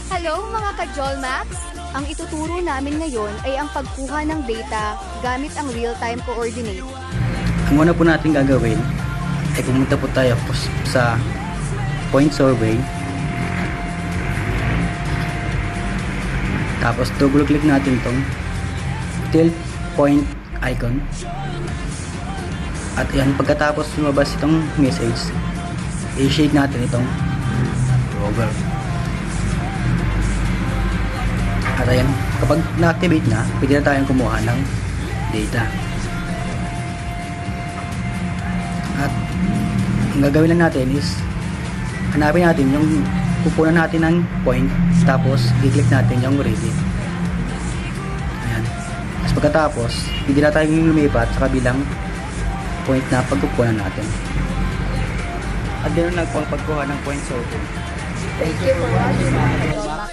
Hello mga ka-Jolmax! Ang ituturo namin ngayon ay ang pagkuha ng data gamit ang real-time coordinate. Ang una po natin gagawin ay pumunta po tayo sa point survey. Tapos double click natin itong tilt point icon. At yan, pagkatapos lumabas itong message, i-shake natin itong toggle. At ayan, kapag na-activate na, pwede na tayong kumuha ng data. At ang gagawin lang natin is hanapin natin yung pupunan natin ng point, tapos i-click natin yung ready. Ayan. Tapos pagkatapos, pwede na tayong lumipat sa kabilang point na pagkukunan natin. At ganoon lang po ang pagkuha ng point survey. Thank you for watching mga ka-Jolmax.